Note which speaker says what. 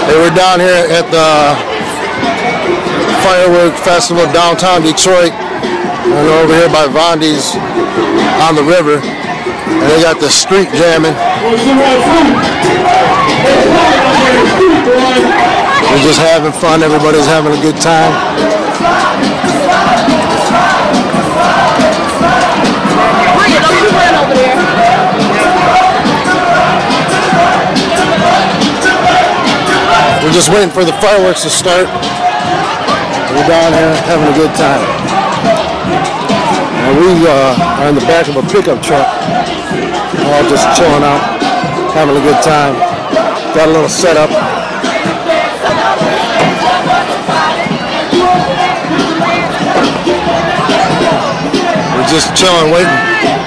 Speaker 1: They were down here at the Firework Festival downtown Detroit, and over here by Vondi's on the river, and they got the street jamming. We're just having fun. Everybody's having a good time. We're just waiting for the fireworks to start. We're down here having a good time. And we are in the back of a pickup truck, all just chilling out, having a good time. Got a little setup. We're just chilling, waiting.